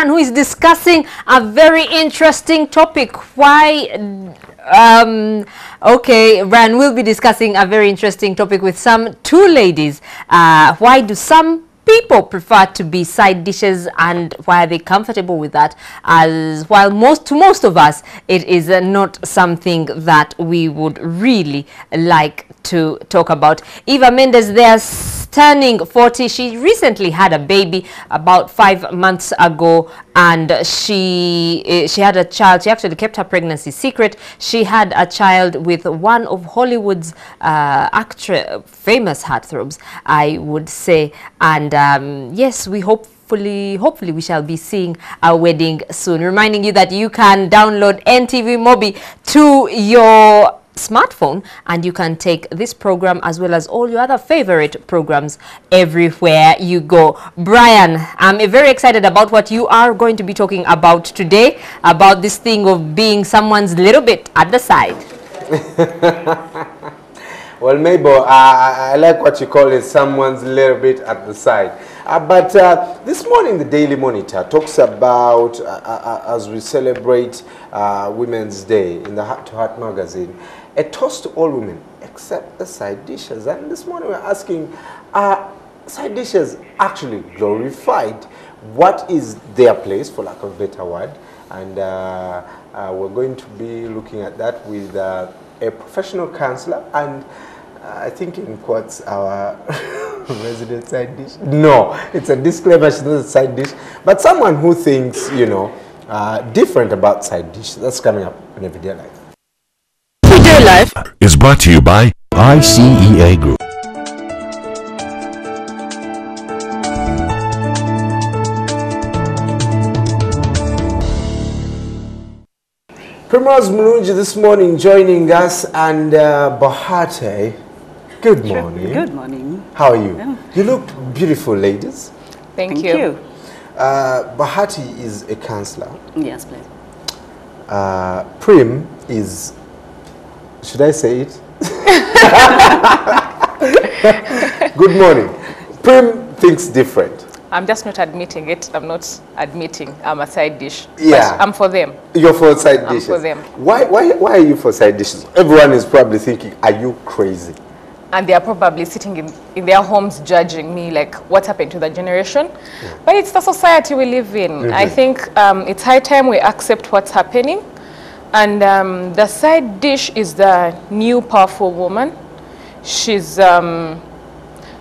Ran, who is discussing a very interesting topic. Why... okay, Ran will be discussing a very interesting topic with two ladies. Why do some people prefer to be side dishes, and why are they comfortable with that? As while most of us, it is not something that we would really like to talk about. Eva Mendes, they're turning 40. She recently had a baby about 5 months ago, and she had a child. She actually kept her pregnancy secret. She had a child with one of Hollywood's famous heartthrobs, I would say. And yes, we hopefully we shall be seeing a wedding soon. Reminding you that you can download NTV Mobi to your smartphone, and you can take this program as well as all your other favorite programs everywhere you go. Brian, I'm very excited about what you are going to be talking about today, about this thing of being someone's little bit at the side. Well, Mabel, I like what you call it, someone's little bit at the side. But this morning, the Daily Monitor talks about, as we celebrate Women's Day in the Heart to Heart magazine, a toast to all women except the side dishes. And this morning we're asking, are side dishes actually glorified? What is their place, for lack of a better word? And we're going to be looking at that with a professional counselor, and I think in quotes, our resident side dish. No, it's a disclaimer, she's not a side dish. But someone who thinks, you know, different about side dish. That's coming up in Everyday Life. Everyday Life is brought to you by ICEA Group. Primrose Mulunji this morning joining us, and Bahati, good morning. Good morning. How are you? Yeah. You look beautiful, ladies. Thank you. Bahati is a counselor. Yes, please. Prim is, should I say it? Good morning. Prim thinks different. I'm just not admitting it. I'm not admitting I'm a side dish. Yeah. But I'm for them. You're for side dishes. I'm for them. Why are you for side dishes? Everyone is probably thinking, are you crazy? And they are probably sitting in their homes judging me, like, what happened to the generation? Yeah. But it's the society we live in. Mm-hmm. I think it's high time we accept what's happening. And the side dish is the new powerful woman. She's...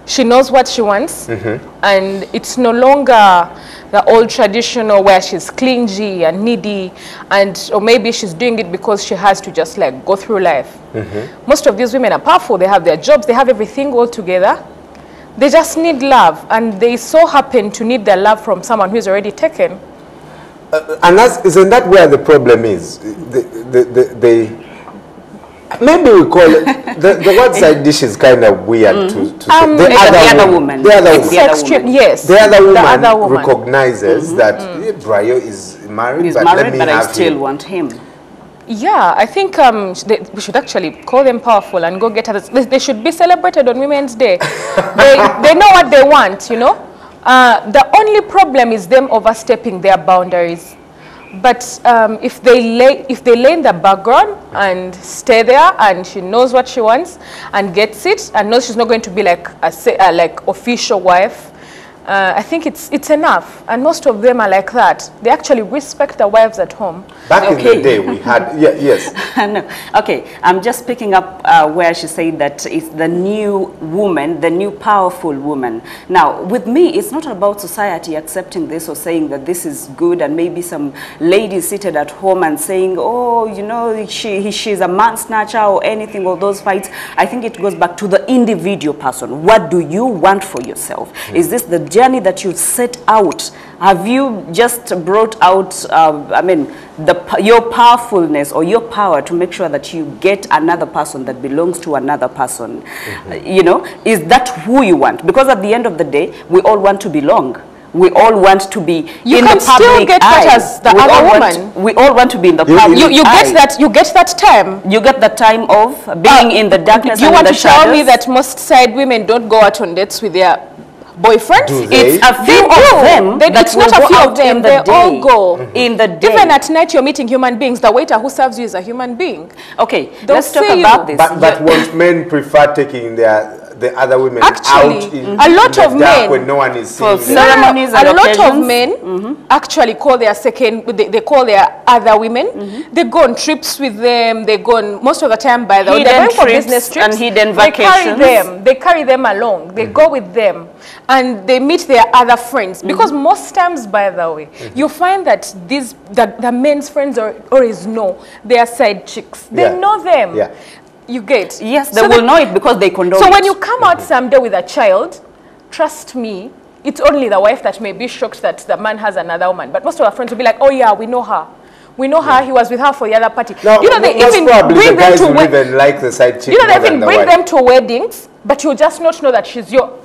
she knows what she wants, and it's no longer the old traditional where she's clingy and needy, or maybe she's doing it because she has to just like go through life. Most of these women are powerful. They have their jobs, they have everything all together. They just need love, and they so happen to need their love from someone who's already taken. And isn't that where the problem is? Maybe we call it, the word side dish is kind of weird to say. The other woman. Yes. The other woman recognizes that Brayo is married, but I still want him. Yeah, I think we should actually call them powerful and go get others. They should be celebrated on Women's Day. they know what they want, you know. The only problem is them overstepping their boundaries. But if they lay in the background and stay there, and she knows what she wants and gets it, and knows she's not going to be like like official wife, I think it's enough. And most of them are like that. They actually respect the wives at home. Back in the day, we had, yes. No. Okay, I'm just picking up where she said that it's the new woman, the new powerful woman. Now, with me, it's not about society accepting this or saying that this is good, and maybe some lady seated at home and saying, oh, you know, she's a man snatcher or anything, or those fights. I think it goes back to the individual person. What do you want for yourself? Is this the journey that you set out? Have you just brought out, your powerfulness or your power to make sure that you get another person that belongs to another person? You know, is that who you want? Because at the end of the day, we all want to belong. We all want to be in the public eye. You can still get that as the other woman. We all want to be in the public eye. You get that time. You get that time of being in the darkness and in the shadows. You want to tell me that most side women don't go out on dates with their boyfriends. Do they? It's a few of them that it's not will a go few out of them. in the They all day. go. In the day. Even at night, you're meeting human beings. The waiter who serves you is a human being. Okay, They'll let's talk see you. about this. But won't men prefer taking the other women Actually, out in a lot the of dark men- when no one is For seeing them? ceremonies and a lot of occasions. men actually call their they call their other women. They go on trips with them. They go on, most of the time, by the way, they're Hidden going for trips business trips. and hidden They vacations. carry them along. They go with them, and they meet their other friends. Because most times, by the way, you find that the men's friends always know their side chicks. They Yeah. know them. Yeah. You get? Yes, they So will that- know it because they condone So it. when you come out someday with a child, trust me, it's only the wife that may be shocked that the man has another woman. But most of our friends will be like, oh yeah, we know her. We know her, he was with her for the other party. No, You know, they most even probably bring the them guys to will even like the side chick you know, more they than even the bring wife. them to weddings, but you'll just not know that she's your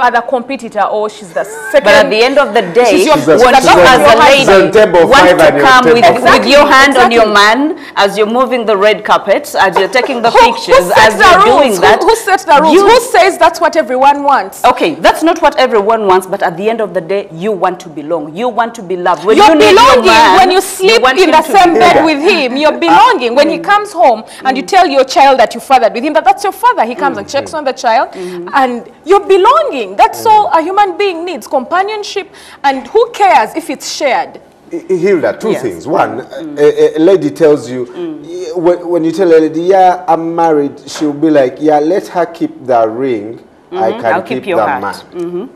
other competitor, or she's the second. But at the end of the day, She's your- She's a- when she's you a- as a she's on lady table want 5 to and you're come table with, 4. with your hand on your Exactly. man as you're moving the red carpet, as you're taking the Who pictures, sets as the you're rules? doing that. Who sets the rules? you- Who says that's what everyone wants? Okay, that's not what everyone wants, but at the end of the day, you want to belong. You want to be loved. When You're you need your belonging man, when you sleep want in him the to same be bed there. with him. You're belonging when he comes home and you tell your child that you fathered with him, that's your father. He comes and checks on the child, and you're belonging. That's all a human being needs: companionship, and who cares if it's shared? Hilda, two Yes. things. One, a lady tells you, when you tell a lady, yeah, I'm married, she'll be like, yeah, let her keep the ring. I can I'll keep keep your the heart. man.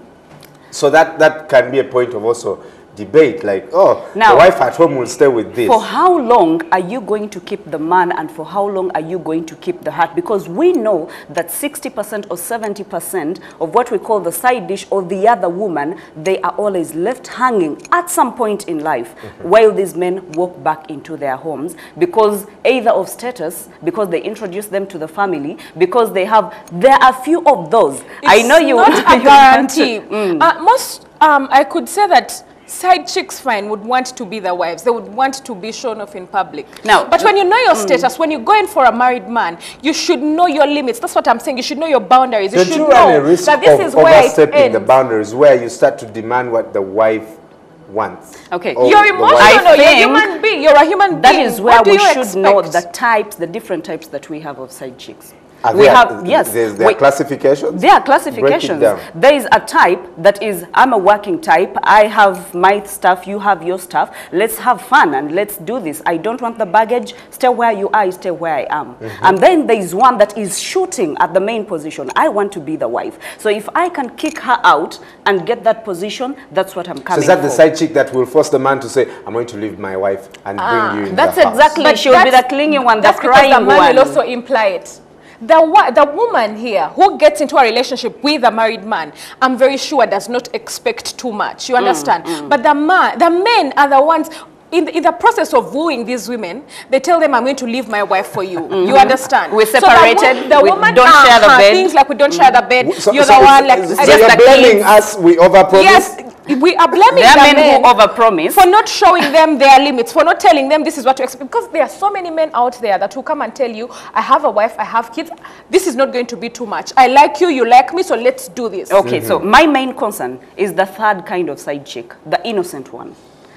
So that can be a point of also debate, like, oh, Now, the wife at home will stay with this. For how long are you going to keep the man, and for how long are you going to keep the heart? Because we know that 60% or 70% of what we call the side dish or the other woman, they are always left hanging at some point in life while these men walk back into their homes, because either of status, because they introduce them to the family, because there are few of those. I know you. Not a you want to- guarantee. I could say that side chicks, fine, would want to be the wives. They would want to be shown off in public. Now, but when you know your status, when you go in for a married man, you should know your limits. That's what I'm saying. You should know your boundaries. You Don't should you run a know risk that this of is where it overstepping the ends. boundaries, where you start to demand what the wife wants? Okay. Or You're the emotional. wife- You're a think human being. You're a human That being. is where What do we you should know the expect? types, the different types that we have of side chicks. Are We there- have, yes. There are classifications? There are Break classifications. it down. There is a type that is, I'm a working type. I have my stuff, you have your stuff. Let's have fun and let's do this. I don't want the baggage. Stay where you are, stay where I am. And then there is one that is shooting at the main position. I want to be the wife. So if I can kick her out and get that position, that's what I'm So coming is that the for. side chick that will force the man to say, I'm going to leave my wife and bring you in That's the house? exactly, But she will be the that's- clingy one, the That's because crying the man one. will also imply it. The woman here who gets into a relationship with a married man, I'm very sure does not expect too much. You understand? But the men are the ones. In the process of wooing these women, they tell them, I'm going to leave my wife for you. You understand? We're So separated, the we woman, don't share the bed. Things like we don't share the bed. So, You're so the one like... so I you're just like blaming kids. us, we overpromise? Yes, we are blaming There are the men who men overpromise. for not showing them their limits, for not telling them this is what to expect. Because there are so many men out there that will come and tell you, I have a wife, I have kids. This is not going to be too much. I like you, you like me, so let's do this. Okay, so my main concern is the third kind of side chick, the innocent one.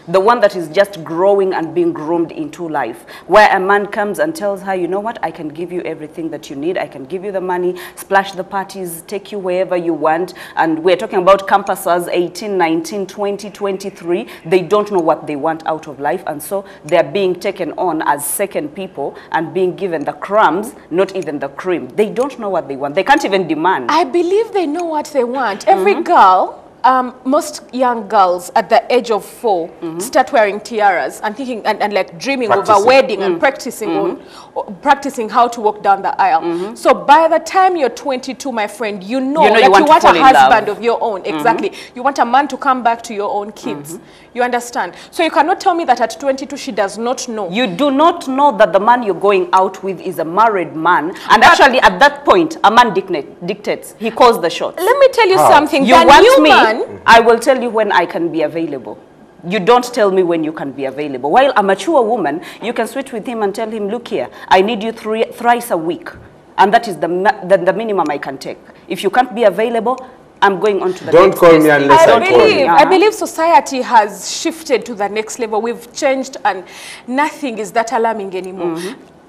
The one that is just growing and being groomed into life, where a man comes and tells her, you know what, I can give you everything that you need. I can give you the money, splash the parties, take you wherever you want. And we're talking about campusers, 18, 19, 20, 23. They don't know what they want out of life. And so they're being taken on as second people and being given the crumbs, not even the cream. They don't know what they want. They can't even demand. I believe they know what they want. Every girl, most young girls at the age of 4 start wearing tiaras and thinking and like dreaming of a Practicing. wedding and practicing how to walk down the aisle. So by the time you're 22, my friend, you know You that want you to want a fall in love. husband of your own. Exactly. You want a man to come back to your own kids. You understand? So you cannot tell me that at 22 she does not know. You do not know that the man you're going out with is a married man. And actually, at that point, a man dictates. He calls the shots. Let me tell you How? something. You The want new me, man, I will tell you when I can be available. You don't tell me when you can be available. While a mature woman, you can switch with him and tell him, look here, I need you thrice a week. And that is the minimum I can take. If you can't be available, I'm going on to the Don't next call me best thing. unless I call you. I believe society has shifted to the next level. We've changed and nothing is that alarming anymore.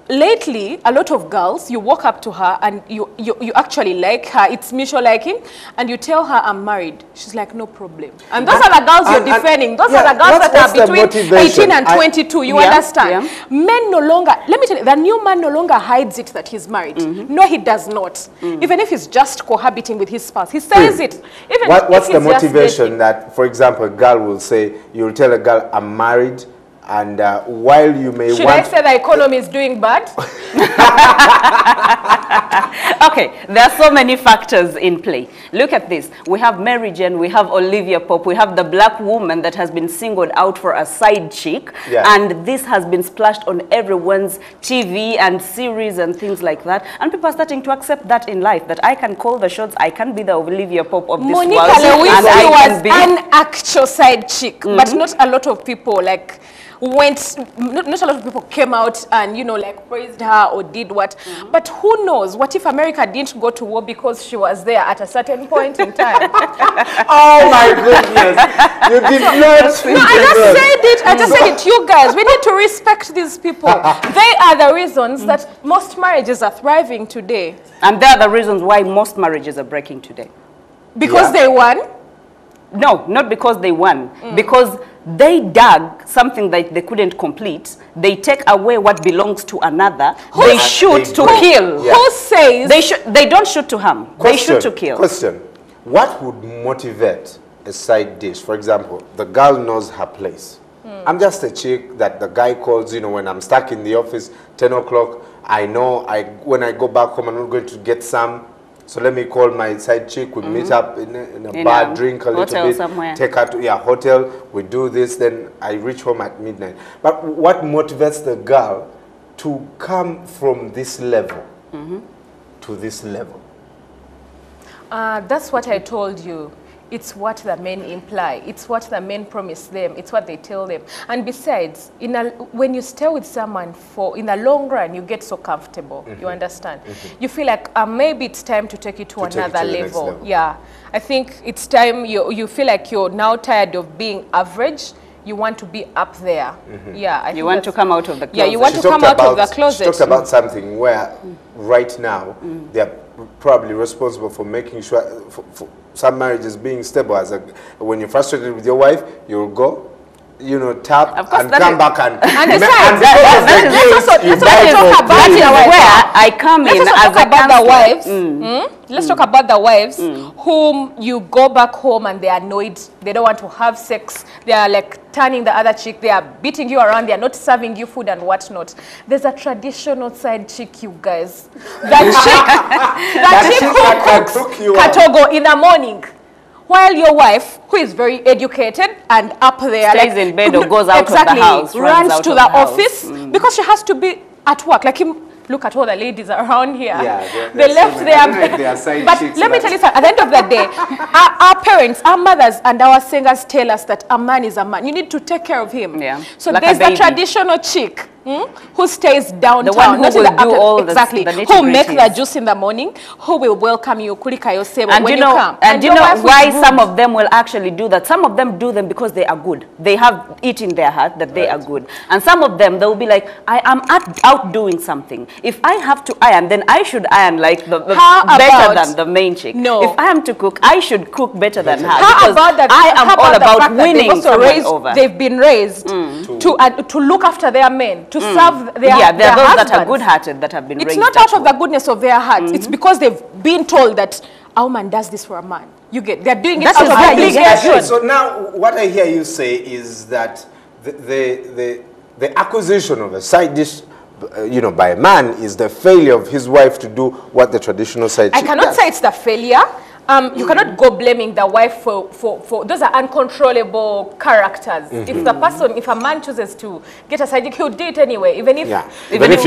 Lately, a lot of girls, you walk up to her and you actually like her, it's mutual liking, and you tell her, I'm married. She's like, no problem. And those are the girls you're defending. Those are the girls that are between 18 and 22, you understand? Men no longer, let me tell you, the new man no longer hides it that he's married. No, he does not. Even if he's just cohabiting with his spouse, he says it. Even What's the motivation that, for example, a girl will say, you'll tell a girl, I'm married, and while you may Should want... I say the economy is doing bad? Okay, there are so many factors in play. Look at this. We have Mary Jane, we have Olivia Pope, we have the black woman that has been singled out for a side chick. And this has been splashed on everyone's TV and series and things like that. And people are starting to accept that in life, that I can call the shots, I can be the Olivia Pope of this Monica world. Lewis was Be an actual side chick, but not a lot of people like not a lot of people came out and, you know, like praised her or did what. But who knows? What if America didn't go to war because she was there at a certain point in time? Oh my goodness! You did not. No, I just said it. You guys, we need to respect these people. They are the reasons that most marriages are thriving today. And they are the reasons why most marriages are breaking today. Because they won? No, not because they won. Because they dug something that they couldn't complete. They take away what belongs to another. They shoot to kill. Who says? They don't shoot to harm. They shoot to kill. Question. What would motivate a side dish? For example, the girl knows her place. I'm just a chick that the guy calls, you know, when I'm stuck in the office, 10 o'clock, I know when I go back home, I'm not going to get some. So let me call my side chick, we meet up in a bar, drink a little bit, somewhere. take her to hotel, we do this, then I reach home at midnight. But what motivates the girl to come from this level to this level? That's what I told you. It's what the men imply. It's what the men promise them. It's what they tell them. And besides, when you stay with someone in the long run, you get so comfortable. You understand? You feel like maybe it's time to take it to another level. Yeah. I think it's time you feel like you're now tired of being average. You want to be up there. Yeah. You want to come out of the closet. Yeah, you want to come out of the closet. She talked about something where right now they're probably responsible for making sure for some marriages being stable. When you're frustrated with your wife, you'll go, you know, tap and come back and besides, I come in as the wives. Let's talk about the wives whom you go back home and they're annoyed. They don't want to have sex. They are like turning the other chick. They are beating you around. They are not serving you food and whatnot. There's a traditional side chick, you guys. That chick who cooks katogo in the morning. While your wife, who is very educated and up there, stays in bed or goes out of the house, runs to the office because she has to be at work. Like look at all the ladies around here. Yeah, they left their... But let me tell you something. At the end of the day, our parents, our mothers, and our singers tell us that a man is a man. You need to take care of him. Yeah. So like there's the traditional chick who stays downtown. The one who will do all exactly. the who make the juice in the morning, who will welcome you, kulika yosebo when you come. And you know why some of them will actually do that? Some of them do them because they are good. They have it in their heart that they are good. And some of them, they will be like, I am out doing something. If I have to iron, then I should iron like better than the main chick. No. If I am to cook, I should cook better than her. How about that? I am all about winning someone over. They've been raised to look after their men, to serve their there are those husbands. that are good-hearted that have been raised. It's not out of the goodness of their hearts. It's because they've been told that a woman does this for a man. You get, they're doing it out of obligation. So now, what I hear you say is that the acquisition of a side dish, you know, by a man is the failure of his wife to do what the traditional side chick does. I cannot say it's the failure. You cannot go blaming the wife for those are uncontrollable characters. If a man chooses to get a side chick, he'll do it anyway. Even if you're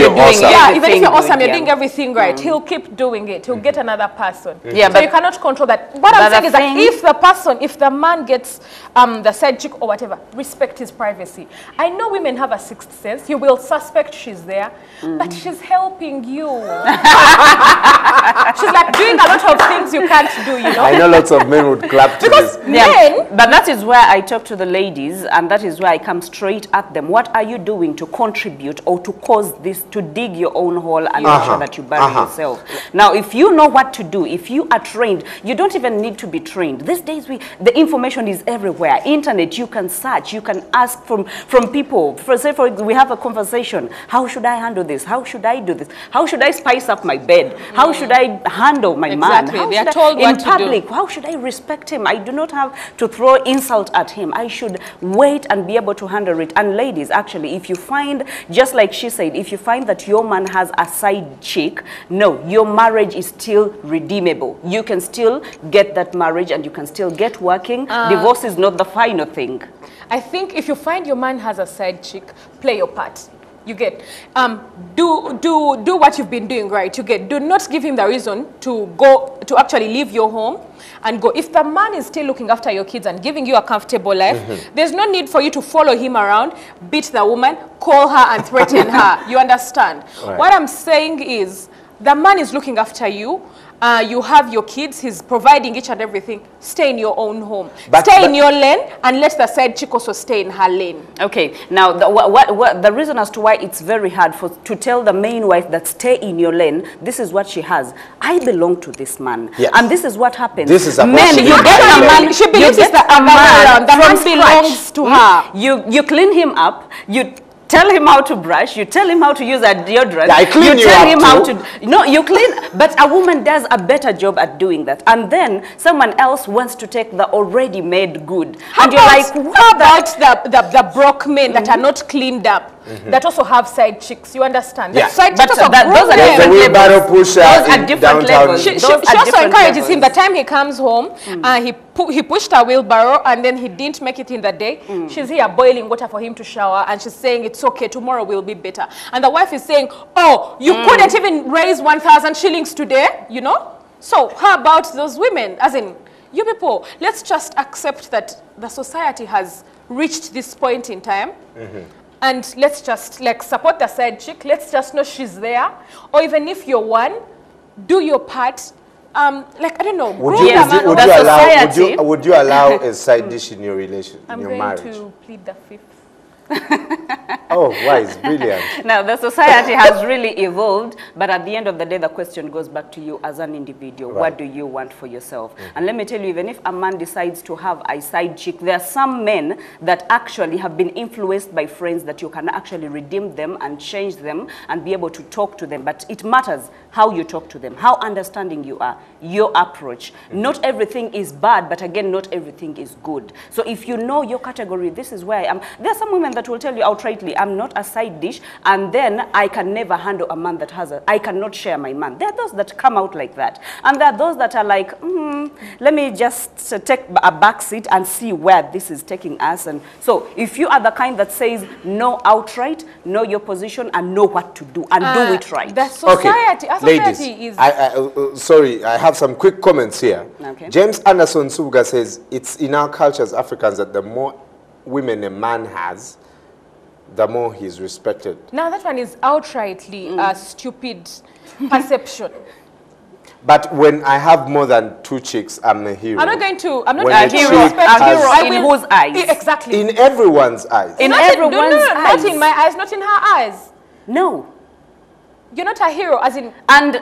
awesome. Even if you're awesome, you're doing everything right. He'll keep doing it. He'll get another person. Yeah, so you cannot control that. What I'm saying is that if the man gets the side chick or whatever, respect his privacy. I know women have a sixth sense. You will suspect she's there, but she's helping you. She's like doing a lot of things you can't do. do, you know. I know lots of men would clap to this. Men, but that is where I talk to the ladies, and that is where I come straight at them. What are you doing to contribute or to cause this, to dig your own hole and make sure that you bury yourself? Now, if you know what to do, if you are trained, you don't even need to be trained. These days, the information is everywhere. Internet, you can search, you can ask from people. We have a conversation. How should I handle this? How should I do this? How should I spice up my bed? How should I handle my man? How they are told what in public, how should I respect him? I do not have to throw insult at him. I should wait and be able to handle it. And ladies, actually, if you find, just like she said, if you find that your man has a side chick, no, your marriage is still redeemable. You can still get that marriage and you can still get working. Divorce is not the final thing. I think if you find your man has a side chick, play your part. You get, do what you've been doing, right? You get, do not give him the reason to actually leave your home and go. If the man is still looking after your kids and giving you a comfortable life, there's no need for you to follow him around, beat the woman, call her and threaten her. You understand? Right. What I'm saying is, the man is looking after you. You have your kids, he's providing each and everything. Stay in your own home. Stay in your lane and let the side chick also stay in her lane. Okay, now the reason as to why it's very hard to tell the main wife that stay in your lane, this is what she has. I belong to this man. Yes. And this is what happens. This is a men, you get a man, she believes it's the man belongs to her. You clean him up, you tell him how to brush, you tell him how to use a deodorant. Yeah, I clean you tell up him too. how to, no, you clean, but a woman does a better job at doing that. And then someone else wants to take the already made good. How and you're like, what about the broke men that are not cleaned up, that also have side chicks? You understand? Yeah. The side But chicks also those are There's a wheelbarrow pusher Those are in different downtown. levels. She Those are also different encourages him. The levels. time he comes home, he pushed a wheelbarrow and then he didn't make it in the day. She's here boiling water for him to shower and she's saying it's okay, tomorrow will be better. And the wife is saying, oh, you couldn't even raise 1,000 shillings today, you know? So how about those women? As in, you people, let's just accept that the society has reached this point in time. And let's just like support the side chick. Let's just know she's there. Or even if you're one, do your part. Like, I don't know. Would you allow a side dish in your relation, in your marriage? I'm going to plead the fifth. Oh, wise, brilliant. Now, the society has really evolved, but at the end of the day, the question goes back to you as an individual. Right. What do you want for yourself? And let me tell you, even if a man decides to have a side chick, there are some men that actually have been influenced by friends that you can actually redeem them and change them and be able to talk to them. But it matters how you talk to them, how understanding you are, your approach. Not everything is bad, but again, not everything is good. So if you know your category, this is where I am. There are some women that will tell you outrightly, I'm not a side dish, and then I can never handle a man that has I cannot share my man. There are those that come out like that. And there are those that are like, let me just take a back seat and see where this is taking us. And so if you are the kind that says no outright, know your position and know what to do and do it right. The society, okay. Ladies, sorry, I have some quick comments here. Okay. James Anderson Suga says, it's in our culture as Africans that the more women a man has, the more he's respected. Now that one is outrightly a stupid perception. But when I have more than 2 chicks, I'm a hero. I'm not going to, I'm not When going a to chick respect has- you. In whose eyes? Exactly. In everyone's eyes. In Not everyone's eyes. Not in my eyes, not in her eyes. No. You're not a hero, as in... And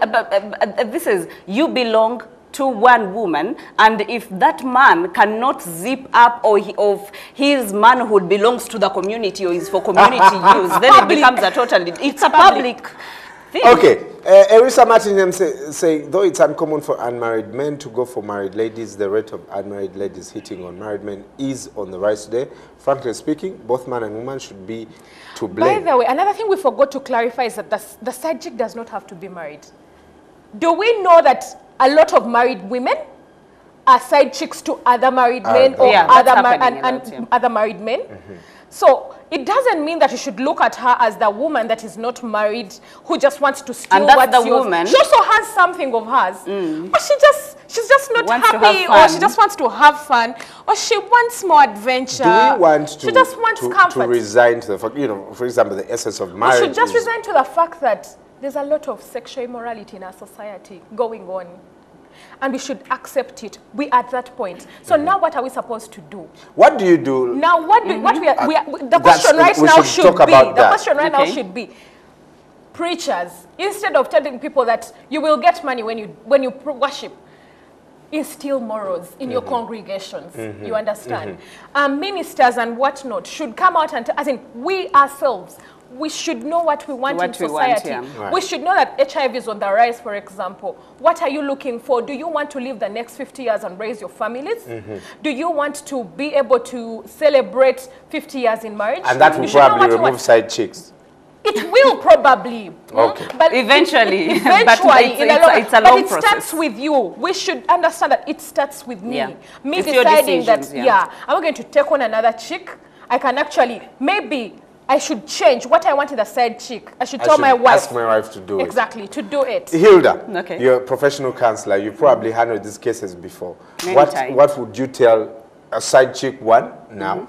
this is, you belong to one woman, and if that man cannot zip up or his manhood belongs to the community or is for community use, then it becomes a totally, it's a public thing. Okay, Erisa Martin saying, though it's uncommon for unmarried men to go for married ladies, the rate of unmarried ladies hitting on married men is on the rise today. Frankly speaking, both man and woman should be to blame. By the way, another thing we forgot to clarify is that the side chick does not have to be married. Do we know that a lot of married women are side chicks to other married men or other married men? So it doesn't mean that you should look at her as the woman that is not married, who just wants to steal what's yours. Woman. She also has something of hers, but she's just not happy, or she just wants to have fun, or she wants more adventure. Do we want to, she just wants comfort. to resign to the fact, you know, for example, the essence of marriage? We should just resign to the fact that there's a lot of sexual immorality in our society going on. and we should accept it. We are at that point. So now what are we supposed to do? What do you do? Now what do what we are the question right now should be the question right now should be, preachers, instead of telling people that you will get money when you worship, instill morals in your congregations. You understand? Ministers and whatnot should come out and as in we ourselves, we should know what we want in society. We should know that HIV is on the rise, for example. What are you looking for? Do you want to live the next 50 years and raise your families? Do you want to be able to celebrate 50 years in marriage? And that will probably remove side chicks. It will probably. But eventually. It's a long process. It starts with you. We should understand that it starts with me. Me it's deciding that, I'm going to take on another chick. I can actually, maybe I should change what I want in the side chick. I should tell my wife. Ask my wife to do it. Exactly, to do it. Hilda, you're a professional counselor. You probably handled these cases before. What would you tell a side chick one now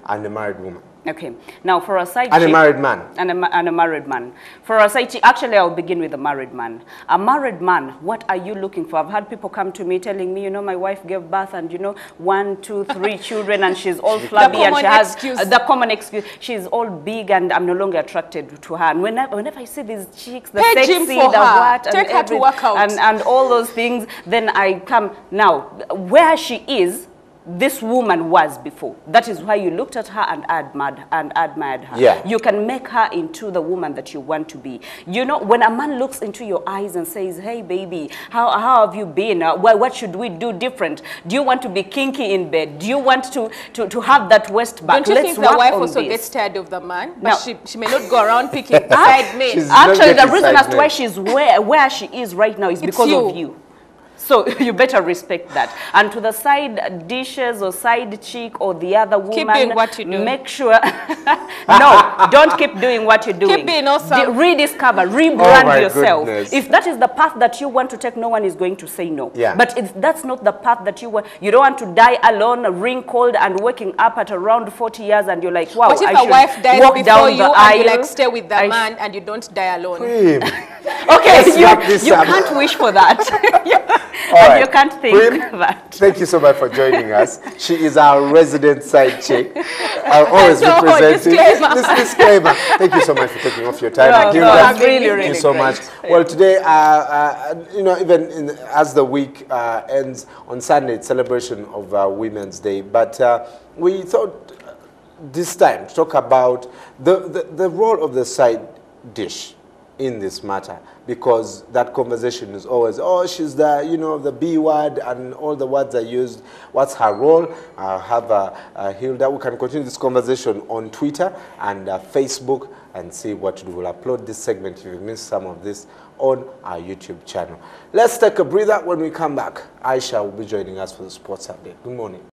and a married woman? Okay. Now, for a side chick... And a married man. And a married man. For a side chick, actually, I'll begin with a married man. A married man, what are you looking for? I've had people come to me telling me, you know, my wife gave birth and, you know, 1, 2, 3 children and she's all flabby and she has the common excuse. She's all big and I'm no longer attracted to her. And whenever I see these chicks, the sexy, the what, take her to work out. And all those things, then I come... Now, where she is, this woman was before. That is why you looked at her and admired her. Yeah. You can make her into the woman that you want to be. You know, when a man looks into your eyes and says, hey, baby, how have you been? What should we do different? Do you want to be kinky in bed? Do you want to have that waist back? Don't you think the wife also gets tired of the man? But she may not go around picking side men. Actually, the reason as to why she's where she is right now is because of you. So you better respect that. And to the side dishes or side chick or the other woman, keep doing what you do. Make sure. No, don't keep doing what you're doing. Keep being awesome. Rediscover, rebrand yourself. Goodness. If that is the path that you want to take, no one is going to say no. Yeah. But if that's not the path that you want, you don't want to die alone, wrinkled, and waking up at around 40 years, and you're like, wow, what if I a wife dies walk before down you the and aisle. you like stay with the man and you don't die alone? Okay, you can't wish for that. And you can't think that. Thank you so much for joining us. She is our resident side chick. I'll always represent this disclaimer. Thank you so much for taking off your time. I'm really, thank you so much. Well, today, you know, even as the week ends on Sunday, it's celebration of Women's Day. But we thought this time to talk about the role of the side dish in this matter, because that conversation is always, oh, she's the, you know, the B word and all the words are used. What's her role? I have Hilda. We can continue this conversation on Twitter and Facebook and see what we will upload this segment if you missed some of this on our YouTube channel. Let's take a breather. When we come back, Aisha will be joining us for the sports update. Good morning.